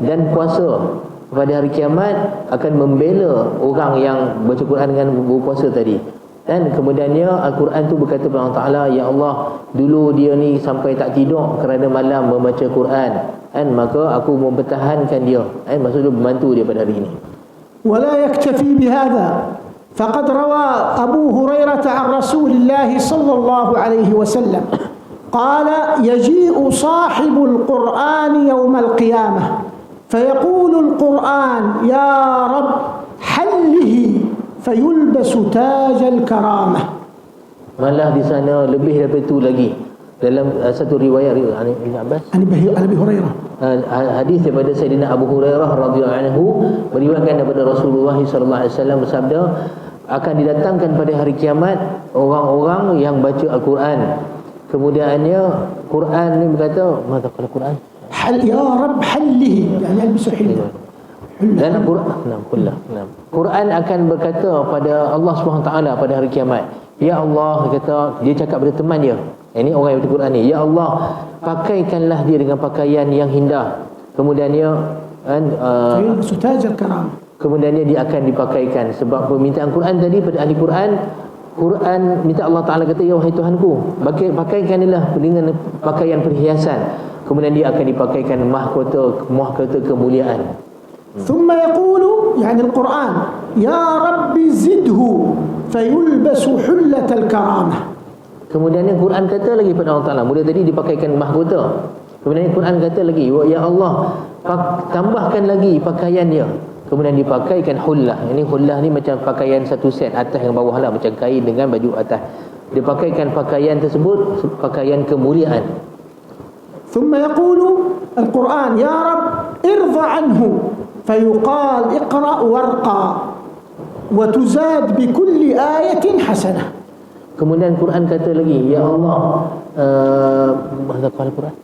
dan puasa pada hari kiamat akan membela orang yang baca Quran dengan berpuasa tadi. Dan kemudiannya Al-Quran tu berkata kepada Allah Ta'ala, ya Allah, dulu dia ni sampai tak tidur kerana malam membaca Quran, dan maka aku mempertahankan dia, maksudnya membantu dia pada hari ini. ولا يكتفي بهذا فقد روى أبو هريرة عن رسول الله صلى الله عليه وسلم قال يجيء صاحب القرآن يوم القيامة فيقول القرآن يا رب حله فيلبس تاج الكرامة. Malah di sana lebih daripada itu lagi. Dalam satu riwayat Ibn Abbas, Abi Hurairah, hadis daripada Sayyidina Abu Hurairah radhiyallahu anhu meriwayatkan daripada Rasulullah sallallahu alaihi wasallam bersabda, akan didatangkan pada hari kiamat orang-orang yang baca Al-Quran. Kemudiannya Quran ni berkata, "Mata kalau Quran? Hal ya Rabb hallihi." Yani albisu hillah. Dan Quran akan berkata pada Allah SWT pada hari kiamat, ya Allah, kata dia cakap pada teman dia, ini orang yang baca Quran ni, ya Allah, pakaikanlah dia dengan pakaian yang indah. Kemudiannya kemudiannya dia akan dipakaikan. Sebab permintaan Quran tadi pada ahli Quran, Quran minta Allah Ta'ala kata, ya wahai Tuhanku, pakaikanlah dengan pakaian perhiasan. Kemudian dia akan dipakaikan mahkota kemuliaan. ثم يقول يعني القرآن يا رب زده فيلبس حلة الكرامة. Kemudian Quran kata lagi pada Allah Ta'ala, mula tadi dipakaikan mahkota, kemudian Quran kata lagi, ya Allah, tambahkan lagi pakaian dia. Kemudian dipakaikan hullah. Ini hullah ni macam pakaian satu set, atas dan bawah lah, macam kain dengan baju atas. Dipakaikan pakaian tersebut pakaian kemuliaan. ثم يقول القرآن يا رب ارضى عنه فيقال اقرأ وارقى وتزاد بكل آية حسنة. Kemudian Quran kata lagi, ya Allah, mana Quran?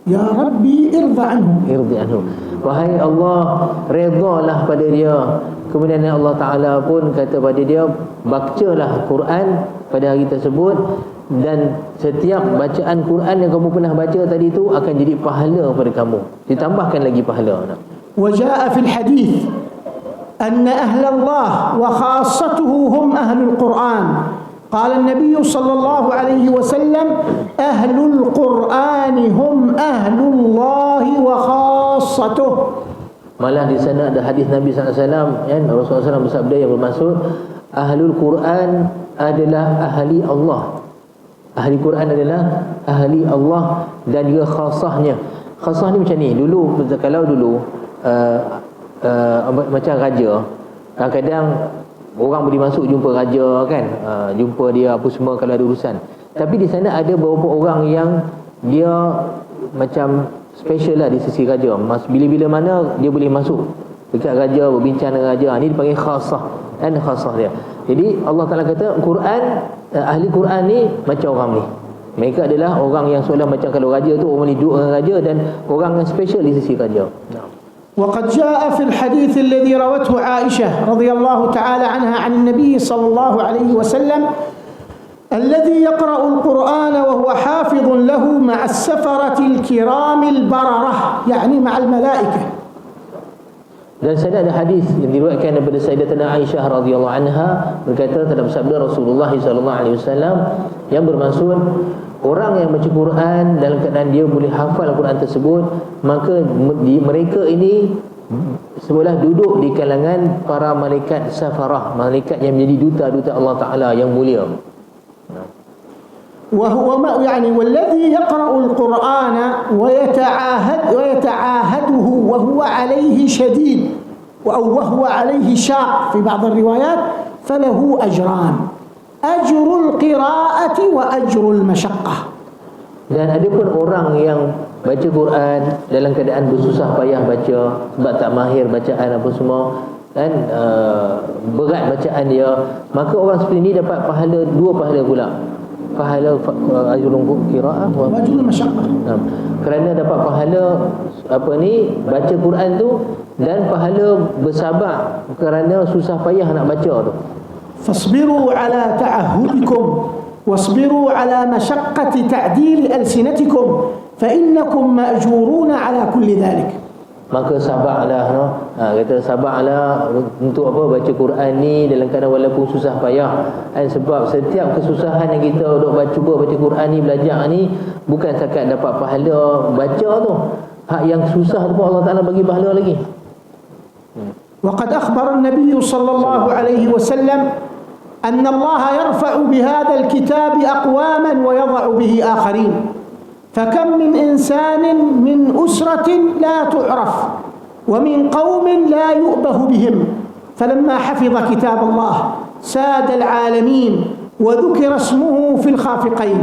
Ya Rabbi irda anhu. Wahai Allah, redalah pada dia. Kemudian Allah Ta'ala pun kata pada dia, bacalah Quran pada hari tersebut, dan setiap bacaan Quran yang kamu pernah baca tadi tu akan jadi pahala pada kamu, ditambahkan lagi pahala. وجاء في الحديث أن أهل الله وخاصته هم أهل القرآن. قال النبي صلى الله عليه وسلم أهل القرآن هم أهل الله وخاصته. Malah di sana ada hadis Nabi SAW, Rasulullah SAW bersabda yang bermaksud Ahlul Quran adalah ahli Allah. Ahli Quran adalah ahli Allah dan juga khasahnya. Khasah ni macam ni. Dulu, kalau dulu macam raja, kadang-kadang orang boleh masuk jumpa raja kan, jumpa dia apa semua kalau ada urusan. Tapi di sana ada beberapa orang yang dia macam special lah di sisi raja. Bila-bila mana dia boleh masuk dekat raja, berbincang dengan raja. Ini dipanggil khasah, dan khasah dia. Jadi Allah Ta'ala kata Quran, ahli Quran ni macam orang ni. Mereka adalah orang yang seolah macam kalau raja tu orang ni duduk dengan raja, dan orang yang special di sisi raja. وقد جاء في الحديث الذي روته عائشة رضي الله تعالى عنها عن النبي صلى الله عليه وسلم الذي يقرأ القرآن وهو حافظ له مع السفرة الكرام البررة يعني مع الملائكة. Dan sana ada hadis yang diriwayatkan daripada Sayyidatina Aisyah radhiyallahu anha, berkata dalam sabda Rasulullah sallallahu alaihi wasallam yang bermaksud orang yang baca Quran dalam keadaan dia boleh hafal Quran tersebut, maka mereka ini seolah duduk di kalangan para malaikat safarah, malaikat yang menjadi duta-duta Allah Ta'ala yang mulia. وهو يعني والذي يقرأ القرآن ويتعاهده وهو عليه شديد أو وهو عليه شاق في بعض الروايات فله أجران، أجر القراءة وأجر المشقة. Dan ada pun orang yang baca Quran dalam keadaan bersusah payah baca sebab tak mahir bacaan apa semua, dan berat bacaan dia, maka orang seperti ini dapat pahala, dua pahala pula. Pahala ajrul qiraah wa ajrul masyaqqah. Kerana dapat pahala baca Quran tu, dan pahala bersabar kerana susah payah nak baca tu. Fasbiru ala ta'ahhudikum wasbiru ala masyaqqati ta'dil alsinatikum fa innakum ma'juruna ala kulli dhalik. Maka sabarlah, kata sabarlah untuk baca Quran ni dalam keadaan walaupun susah payah. Sebab setiap kesusahan yang kita cuba baca Quran ni, belajar ni, bukan setakat dapat pahala baca tu, hak yang susah tu pun Allah Ta'ala bagi pahala lagi. وقد أخبر النبي صلى الله عليه وسلم أن الله يرفع بهذا الكتاب أقواما ويضع به آخرين، فكم من إنسان من أسرة لا تعرف ومن قوم لا يؤبه بهم، فلما حفظ كتاب الله ساد العالمين وذكر اسمه في الخافقين.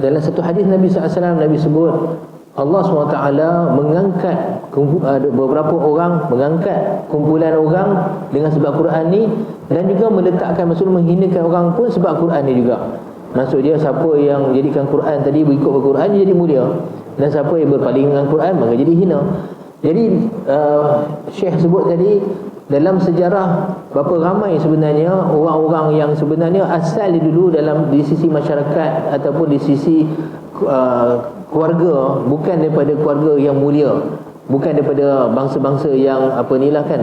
Dalam satu hadis Nabi SAW, Nabi sebut Allah SWT mengangkat beberapa orang, mengangkat kumpulan orang dengan sebab Quran ni, dan juga meletakkan, maksudnya menghinakan orang pun sebab Quran ni juga. Maksud dia, siapa yang jadikan Quran tadi berikut Quran, dia jadi mulia, dan siapa yang berpaling dengan Quran maka jadi hina. Jadi Syekh sebut tadi, dalam sejarah berapa ramai sebenarnya orang-orang yang sebenarnya asal dia dulu di sisi masyarakat ataupun di sisi keluarga, bukan daripada keluarga yang mulia, bukan daripada bangsa-bangsa yang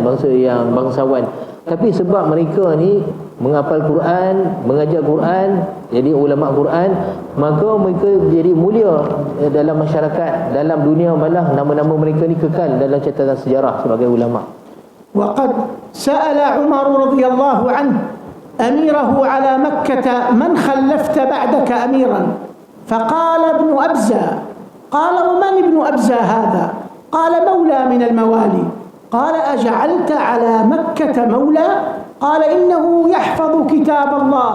bangsa yang bangsawan, tapi sebab mereka ni menghafal Quran, mengajar Quran, jadi ulama Quran, maka mereka jadi mulia dalam masyarakat, dalam dunia, malah nama-nama mereka ni kekal dalam catatan sejarah sebagai ulama. وقد سأل عمر رضي الله عنه أميره على مكة من خلفت بعدك أميرا، فقال ابن أبزة. قال ومن ابن أبزة هذا؟ قال مولى من الموالي. قال أجعلت على مكة مولى؟ قال إنه يحفظ كتاب الله.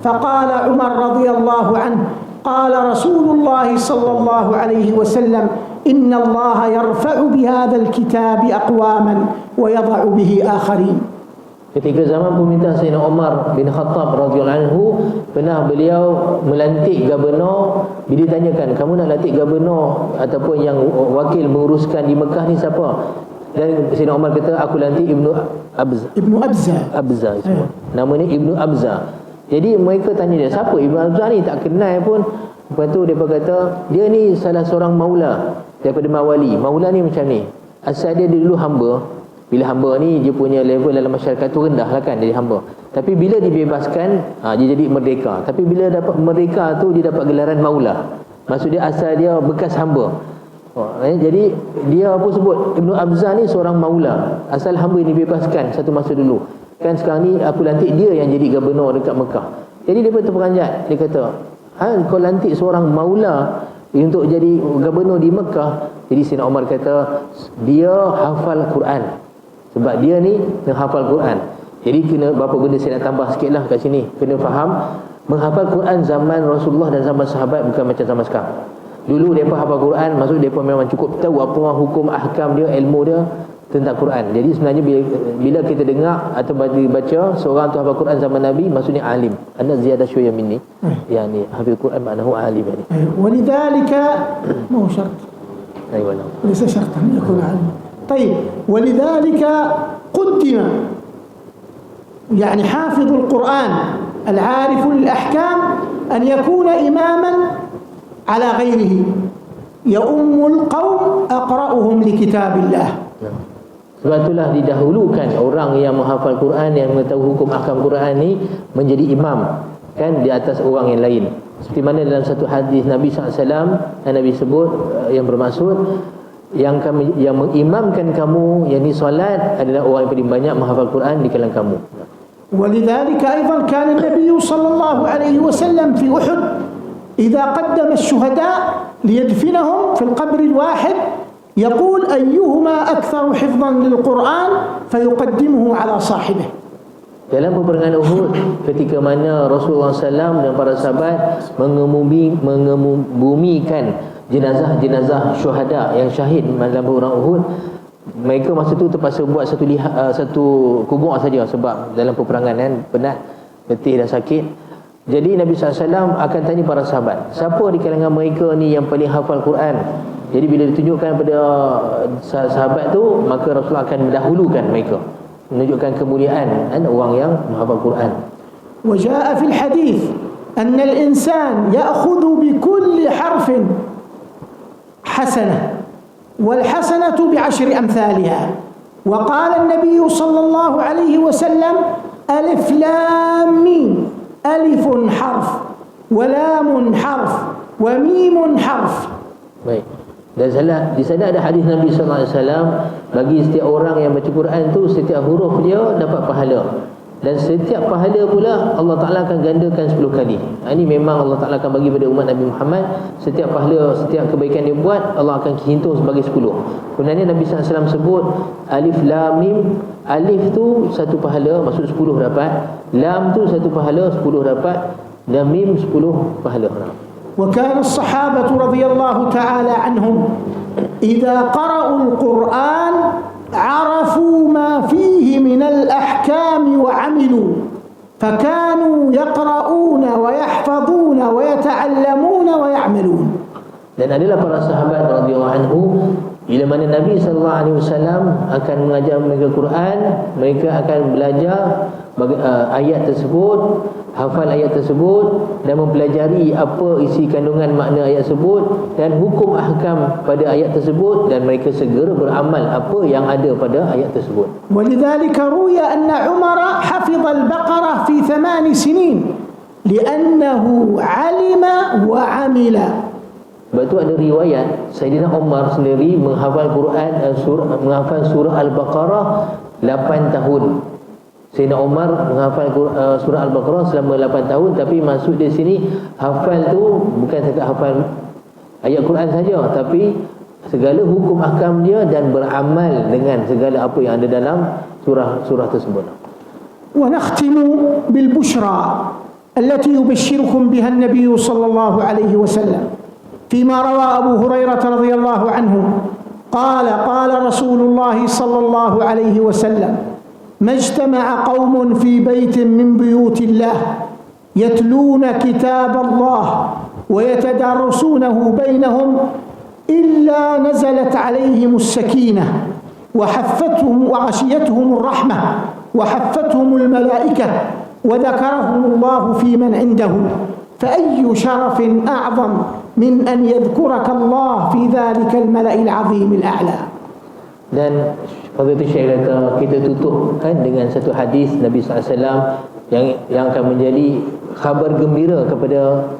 فقال عمر رضي الله عنه قال رسول الله صلى الله عليه وسلم إن الله يرفع بهذا الكتاب أقواما ويضع به آخرين. Ketika zaman pemerintahan Sayyidina Umar bin Khattab radhiyallahu anhu, pernah beliau melantik gubernur. Bila ditanyakan, kamu nak lantik gubernur ataupun yang wakil menguruskan di Mekah ni siapa? Dan Sayyidina Umar kata, aku lantik Ibnu Abza. Namanya Ibnu Abza. Jadi mereka tanya dia, siapa Ibnu Abza ni? Tak kenal pun. Lepas tu dia kata, dia ni salah seorang maula daripada mawali. Maula ni macam ni, asal dia dulu hamba. Bila hamba ni, dia punya level dalam masyarakat tu rendah lah kan, jadi hamba. Tapi bila dibebaskan, dia jadi merdeka. Tapi bila dapat merdeka tu, dia dapat gelaran maula. Maksud dia asal dia bekas hamba. Jadi dia pun sebut Ibnu Abza ni seorang maula, asal hamba ni dibebaskan satu masa dulu. Kan sekarang ni aku lantik dia yang jadi gubernur dekat Mekah. Jadi dia pun terperanjat. Dia kata, kau lantik seorang maula untuk jadi gubernur di Mekah. Jadi Sayyidina Umar kata, dia hafal Quran. Sebab dia ni menghafal Quran. Jadi kena berapa benda saya nak tambah sikit lah kat sini. Kena faham, menghafal Quran zaman Rasulullah dan zaman sahabat bukan macam zaman sekarang. Dulu mereka hafal Quran, maksud mereka memang cukup tahu apa hukum ahkam dia, ilmu dia tentang Quran. Jadi sebenarnya bila kita dengar atau baca seorang tu hafal Quran zaman Nabi, maksudnya alim. Ana ziyadah syuya minni. Yani hafal Quran maknahu alim yani. ولذلك مو شرط. ايوه ليس شرطا ان يكون عالما. طيب ولذلك قدم يعني حافظ القرآن العارف للأحكام أن يكون إماما على غيره يؤم القوم أقرأهم لكتاب الله. Sebab itulah didahulukan orang yang menghafal Quran, yang mengetahui hukum ahkam Quran ni menjadi imam kan di atas orang yang lain. Seperti mana dalam satu hadis Nabi SAW yang Nabi sebut, yang bermaksud yang mengimamkan kamu, yakni solat, adalah orang yang paling banyak menghafal Quran di kalangan kamu. ولذلك أيضا كان النبي صلى الله عليه وسلم في أحد إذا قدم الشهداء ليدفنهم في القبر الواحد يقول أيهما أكثر حفظا للقرآن فيقدمه على صاحبه. Dalam peperangan Uhud, ketika mana Rasulullah SAW dan para sahabat mengebumikan jenazah-jenazah syuhada yang syahid dalam peperangan Uhud, mereka masa tu terpaksa buat satu kubur saja sebab dalam peperangan kan penat, letih dan sakit. Jadi Nabi SAW akan tanya para sahabat, siapa di kalangan mereka ni yang paling hafal Quran? Jadi bila ditunjukkan pada sahabat tu, maka Rasulullah akan mendahulukan mereka, menunjukkan kemuliaan orang yang menghafal Quran. وجاء في الحديث أن الإنسان يأخذ بكل حرف حسنة والحسنة بعشر أمثالها. وقال النبي صلى الله عليه وسلم ألف لام ميم، ألف حرف ولام حرف وميم حرف. Baik. Dan di sana ada hadis Nabi SAW, bagi setiap orang yang baca Quran tu, setiap huruf dia dapat pahala, dan setiap pahala pula Allah Ta'ala akan gandakan 10 kali. Ini memang Allah Ta'ala akan bagi pada umat Nabi Muhammad. Setiap pahala, setiap kebaikan dia buat, Allah akan hitung sebagai 10. Kemudian Nabi SAW sebut alif lam mim. Alif tu satu pahala, maksud 10 dapat. Lam tu satu pahala, 10 dapat. Dan mim 10 pahala. وكان الصحابة رضي الله تعالى عنهم إذا قرأوا القرآن عرفوا ما فيه من الأحكام وعملوا، فكانوا يقرؤون ويحفظون ويتعلمون ويعملون. Dan adalah para sahabat radhiyallahu anhu, bila mana Nabi SAW akan mengajar mereka Quran, mereka akan belajar ayat tersebut, hafal ayat tersebut, dan mempelajari apa isi kandungan makna ayat tersebut dan hukum ahkam pada ayat tersebut, dan mereka segera beramal apa yang ada pada ayat tersebut. ولذلك روي أن عمر حفظ البقرة في 8 سنين لأنه علم وعمل. Sebab tu ada riwayat Sayyidina Umar sendiri menghafal Quran, menghafal surah Al-Baqarah 8 tahun. Sayyidina Umar menghafal surah Al-Baqarah selama 8 tahun. Tapi maksud di sini hafal tu bukan sekadar hafal ayat Quran saja, tapi segala hukum ahkam dia dan beramal dengan segala apa yang ada dalam surah tersebut. ونختم بالبشرى التي يبشركم بها النبي صلى الله عليه وسلم فيما روى أبو هريرة رضي الله عنه قال قال رسول الله صلى الله عليه وسلم ما اجتمع قوم في بيت من بيوت الله يتلون كتاب الله ويتدارسونه بينهم إلا نزلت عليهم السكينة وحفتهم وغشيتهم الرحمة وحفتهم الملائكة وذكرهم الله في من عنده فأي شرف أعظم من أن يذكرك الله في ذلك الملأ العظيم الأعلى. Dan Fadhilul Syekh kata, kita tutup dengan satu hadis Nabi SAW yang akan menjadi khabar gembira kepada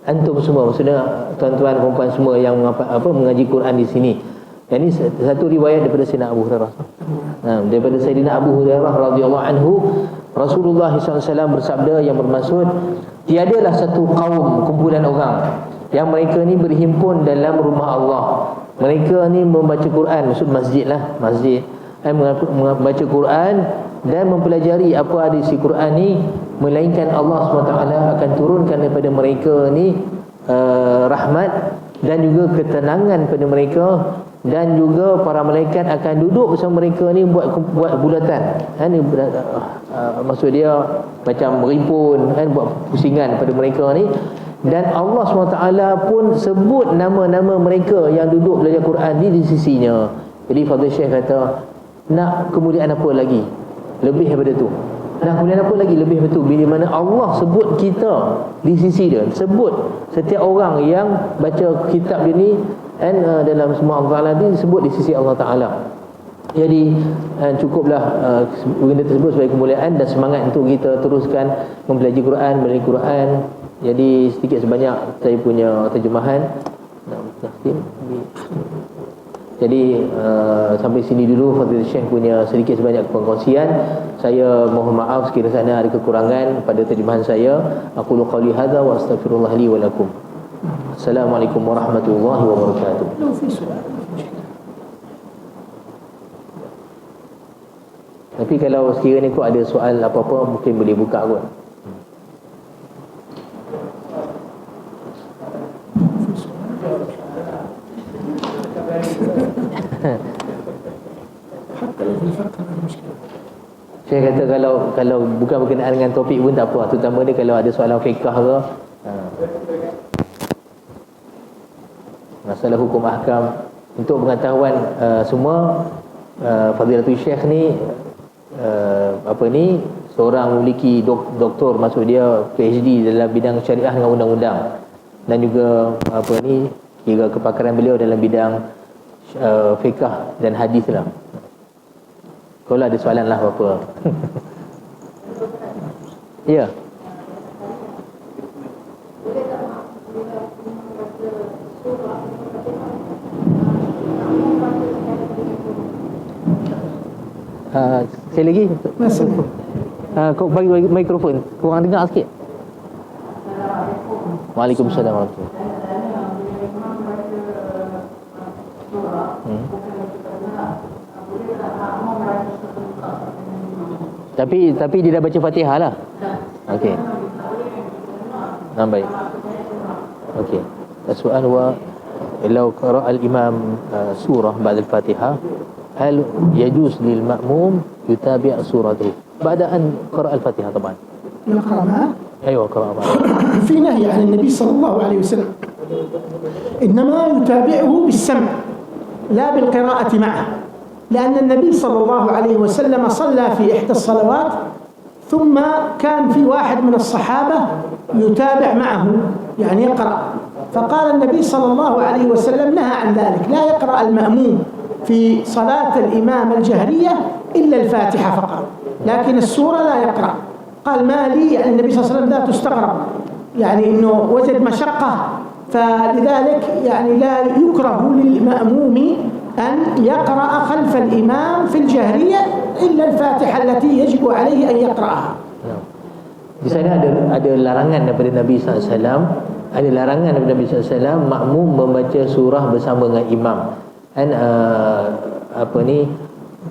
antum semua, maksudnya tuan-tuan perempuan semua yang mengaji Quran di sini. Ini satu riwayat daripada Sayyidina Abu Hurairah. Daripada Sayyidina Abu Hurairah radhiyallahu anhu, Rasulullah SAW bersabda yang bermaksud, tiadalah satu kaum, kumpulan orang yang mereka ni berhimpun dalam rumah Allah. Mereka ni membaca Quran, maksud masjid lah, masjid, membaca Quran dan mempelajari apa ada isi Quran ni, melainkan Allah SWT akan turunkan daripada mereka ni rahmat dan juga ketenangan pada mereka, dan juga para malaikat akan duduk bersama mereka ni buat bulatan. Maksud dia macam berimpun buat pusingan pada mereka ni. Dan Allah SWT pun sebut nama-nama mereka yang duduk belajar Quran ni di sisinya. Jadi Fadhil Syekh kata, nak kemuliaan apa lagi lebih daripada tu? Nak kemuliaan apa lagi lebih daripada tu? Bila mana Allah sebut kita di sisi dia, sebut setiap orang yang baca kitab dia ni dalam semua Allah Ta'ala ni disebut di sisi Allah Ta'ala. Jadi cukuplah benda tersebut sebagai kemuliaan dan semangat untuk kita teruskan mempelajari Quran, belajar Quran Jadi sedikit sebanyak saya punya terjemahan. Jadi sampai sini dulu Fadil Syekh punya sedikit sebanyak perkongsian. Saya mohon maaf sekiranya ada kekurangan pada terjemahan saya. Aqulu qawli hadza wa astaghfirullah li wa lakum. Assalamualaikum warahmatullahi wabarakatuh. لو في سؤال Tapi kalau sekiranya kau ada soal apa-apa, mungkin boleh buka kot. حتى لو في الفقه ما في مشكلة. Saya kata kalau bukan berkenaan dengan topik pun tak apa. Terutama dia kalau ada soalan fiqh ke, masalah hukum ahkam. Untuk pengetahuan semua, Fadilatul Syekh ni seorang memiliki doktor, maksud dia PhD dalam bidang syariah dengan undang-undang, dan juga kira kepakaran beliau dalam bidang fiqh dan hadis lah. Kalau ada soalan lah apa-apa. Ya. Sekali lagi. Kau bagi mikrofon, kurang dengar sikit. Waalaikumsalam warahmatullahi. Tapi dia dah baca Fatihah lah. Okey. Baik. Okey. Soal wa law qara al-imam surah ba'da al-Fatihah, hal yajuz lil ma'mum yutabi' suratahu ba'da an qara al-Fatihah طبعا. يقرأ معه. ايوه قراءة معه. في نهي عن النبي صلى الله عليه وسلم، إنما يتابعه بالسمع لا بالقراءة معه، لأن النبي صلى الله عليه وسلم صلى في إحدى الصلوات ثم كان في واحد من الصحابة يتابع معه يعني يقرأ، فقال النبي صلى الله عليه وسلم نهى عن ذلك، لا يقرأ المأموم في صلاة الإمام الجهرية إلا الفاتحة فقط، لكن السورة لا يقرأ. قال ما لي، يعني النبي صلى الله عليه وسلم لا تستغرب، يعني إنه وجد مشقة، فلذلك يعني لا يكره للمأموم أن يقرأ خلف الإمام في الجهرية إلا الفاتحة التي يجب عليه أن يقرأها. Di sana ada larangan daripada Nabi SAW. Ada larangan daripada Nabi SAW makmum membaca surah bersama dengan imam. Dan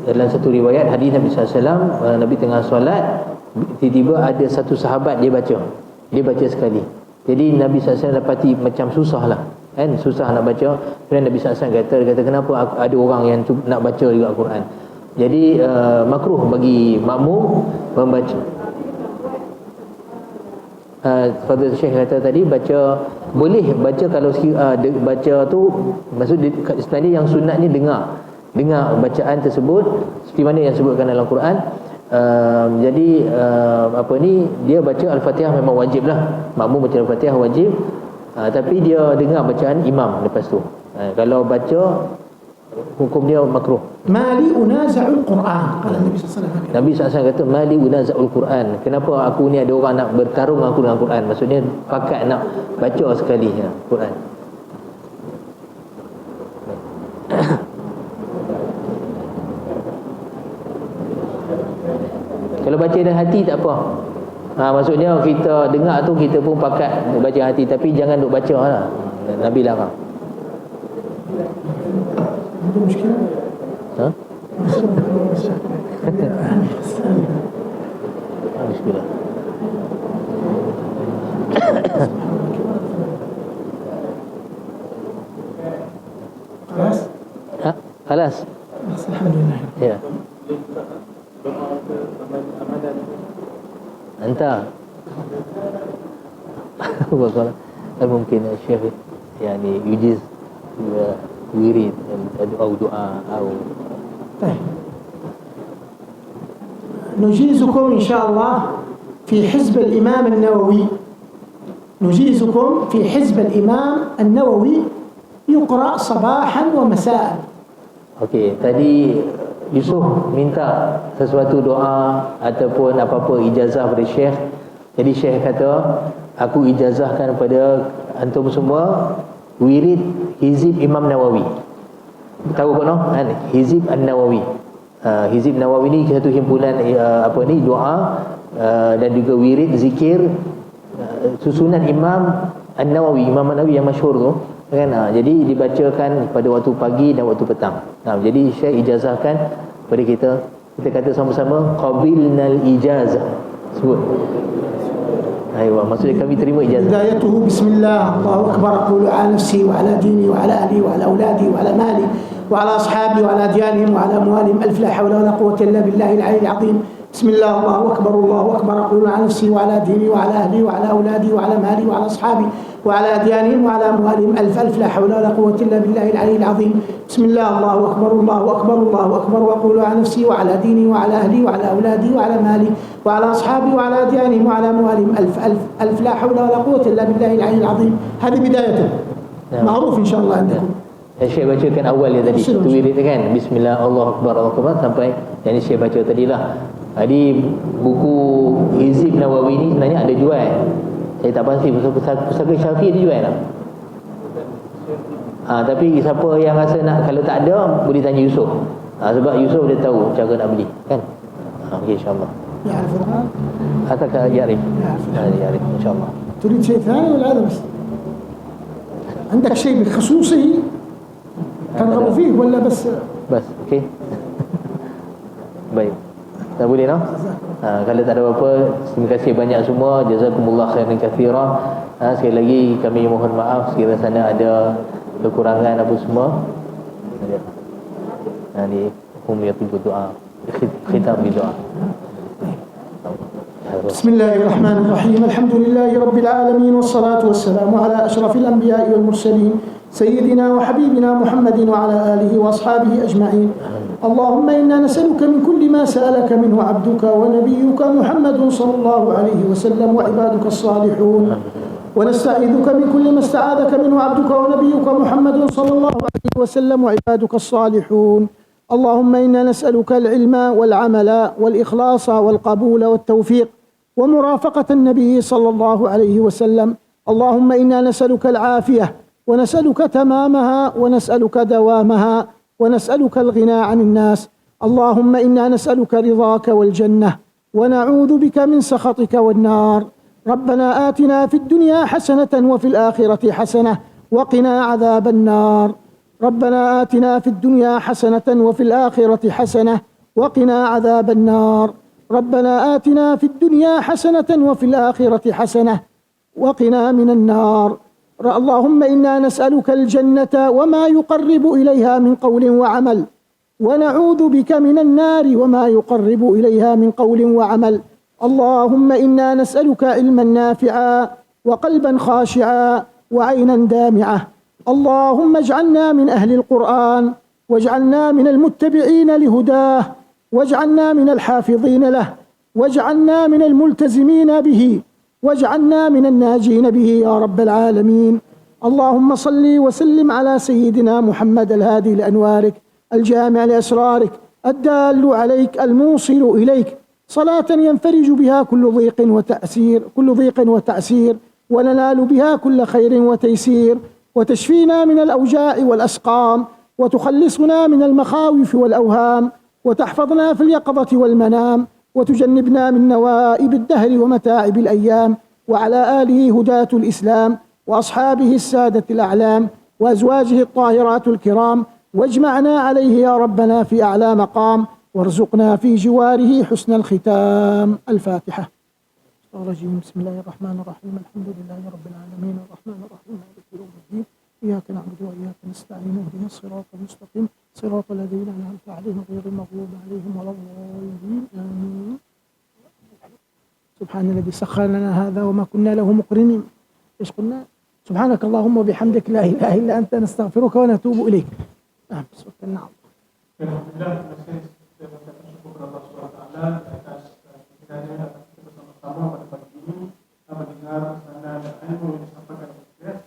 dalam satu riwayat hadis Nabi SAW, Nabi tengah solat, tiba-tiba ada satu sahabat dia baca sekali. Jadi Nabi SAW dapati macam susah lah, kan, susah nak baca. Kemudian Nabi SAW kata kenapa ada orang yang nak baca juga Al-Quran. Jadi makruh bagi makmum membaca. Fadil Syekh kata tadi boleh baca kalau baca tu maksud sebenarnya yang sunat ni dengar bacaan tersebut seperti mana yang disebutkan dalam Quran. Jadi dia baca Al-Fatihah memang wajib lah, makmum baca Al-Fatihah wajib, tapi dia dengar bacaan imam lepas tu. Kalau baca hukum dia makruh. Mali unaza'ul Quran, kata Nabi SAW. Nabi SAW kata mali unaza'ul Quran. Kenapa aku ni ada orang nak bertarung aku dengan Quran? Maksudnya pakat nak baca sekali Quran. Kalau baca dengan hati tak apa. Maksudnya kita dengar tu kita pun pakat baca hati, tapi jangan duk baca lah. Nabi larang. Ada muskil? Bismillah. خلاص؟ خلاص. الحمد لله. Ya. Anta mungkin Syekh يعني يجيز ويريد أو دعاء أو طيب نجيزكم إن شاء الله في حزب الإمام النووي، نجيزكم في حزب الإمام النووي يقرأ صباحا ومساء. Okey, tadi Yusuf minta sesuatu doa ataupun apa-apa ijazah pada Syekh. Jadi Syekh kata aku ijazahkan kepada antum semua wirid Hizib Imam Nawawi. Tahu kau no? Hizib An-Nawawi. Hizib Nawawi ni satu himpunan doa dan juga wirid zikir susunan Imam An-Nawawi, Imam An-Nawawi yang masyhur tu kan. Jadi dibacakan pada waktu pagi dan waktu petang. Jadi Syekh ijazahkan kepada kita kata sama-sama qabilnal ijazah. Sebut. Aywa, maksudnya kami terima ijazah. Hidayatuhu bismillah, Allahu akbar, aqulu ala nafsi wa ala dini wa ala ahli wa ala auladi wa ala mali wa ala ashabi wa ala diyarihim wa ala amwalihim, alf la hawla wa la quwwata illa billahi al-'ali al-'azim. Bismillah, Allahu akbar, aqulu ala nafsi wa ala dini wa ala ahli wa ala auladi wa ala mali wa ala ashabi wa ala diyarihim wa ala amwalihim, alf la hawla wa la quwwata illa billahi al-'ali al-'azim. Bismillah, Allahu akbar, aqulu ala nafsi wa ala dini wa ala ahli wa ala auladi wa ala mali wa ala ashabi wa ala diyarihim wa ala amwalihim, alf la hawla wa la quwwata illa billahi al-'ali al-'azim. Hadi bidayatan. Ma'ruf insyaallah andakum. Syekh bacakan awal dia tadi, tu wirid kan, bismillah, Allahu akbar, Allahu akbar, sampai yang Syekh baca tadilah. Jadi buku Hizib Nawawi ni sebenarnya ada jual. Saya tak pasti pusaka Syafi'i dia jual tak? Tapi siapa yang rasa nak, kalau tak ada boleh tanya Yusuf. Sebab Yusuf dia tahu cara nak beli kan. Okey, insya-Allah. يعرف الآن؟ أتاك يعرف. يعرف إن شاء الله. تريد شيء ثاني ولا هذا بس؟ عندك شيء بخصوصه ترغب فيه ولا بس؟ بس okey. Baik. Tak boleh no? Kalau tak ada apa-apa, terima kasih banyak semua. Jazakumullah khairan katsira. Sekali lagi kami mohon maaf sekiranya sana ada kekurangan apa semua. Ni hum yatubu doa. Khitam bi doa. بسم الله الرحمن الرحيم. الحمد لله رب العالمين، والصلاة والسلام على أشرف الأنبياء والمرسلين سيدنا وحبيبنا محمد وعلى آله وأصحابه أجمعين. اللهم إنا نسألك من كل ما سألك منه عبدك ونبيك محمد صلى الله عليه وسلم وعبادك الصالحون، ونستعيذك من كل ما استعاذك منه عبدك ونبيك محمد صلى الله عليه وسلم وعبادك الصالحون. اللهم إنا نسألك العلم والعمل والإخلاص والقبول والتوفيق ومرافقة النبي صلى الله عليه وسلم. اللهم إنا نسألك العافية ونسألك تمامها ونسألك دوامها ونسألك الغنى عن الناس. اللهم إنا نسألك رضاك والجنة ونعوذ بك من سخطك والنار. ربنا آتنا في الدنيا حسنة وفي الآخرة حسنة وقنا عذاب النار. ربنا آتنا في الدنيا حسنة وفي الآخرة حسنة وقنا عذاب النار. ربنا آتنا في الدنيا حسنة وفي الآخرة حسنة وقنا من النار. اللهم إنا نسألك الجنة وما يقرب إليها من قول وعمل، ونعوذ بك من النار وما يقرب إليها من قول وعمل. اللهم إنا نسألك علما نافعا وقلبا خاشعا وعينا دامعة. اللهم اجعلنا من أهل القرآن، واجعلنا من المتبعين لهداه، واجعلنا من الحافظين له، واجعلنا من الملتزمين به، واجعلنا من الناجين به يا رب العالمين. اللهم صل وسلم على سيدنا محمد الهادي لأنوارك، الجامع لأسرارك، الدال عليك، الموصل إليك، صلاة ينفرج بها كل ضيق وتأسير، وننال بها كل خير وتيسير، وتشفينا من الأوجاع والأسقام، وتخلصنا من المخاوف والأوهام، وتحفظنا في اليقظة والمنام، وتجنبنا من نوائب الدهر ومتاعب الأيام. وعلى آله هداة الإسلام وأصحابه السادة الأعلام وأزواجه الطاهرات الكرام، واجمعنا عليه يا ربنا في أعلى مقام، وارزقنا في جواره حسن الختام. الفاتحة. الرجيم. بسم الله الرحمن الرحيم. الحمد لله رب العالمين، الرحمن الرحيم، مالك يوم الدين، إياك نعبد وإياك نستعين، اهدنا الصراط المستقيم، صراط الذين أنعمت عليهم غير المغضوب عليهم ولا الضالين، آمين. سبحان الذي سخر لنا هذا وما كنا له مقرنين. ايش قلنا؟ سبحانك اللهم وبحمدك لا إله إلا أنت نستغفرك ونتوب إليك. نعم. Alhamdulillah, terima kasih kepada Allah Subhanahu wa taala.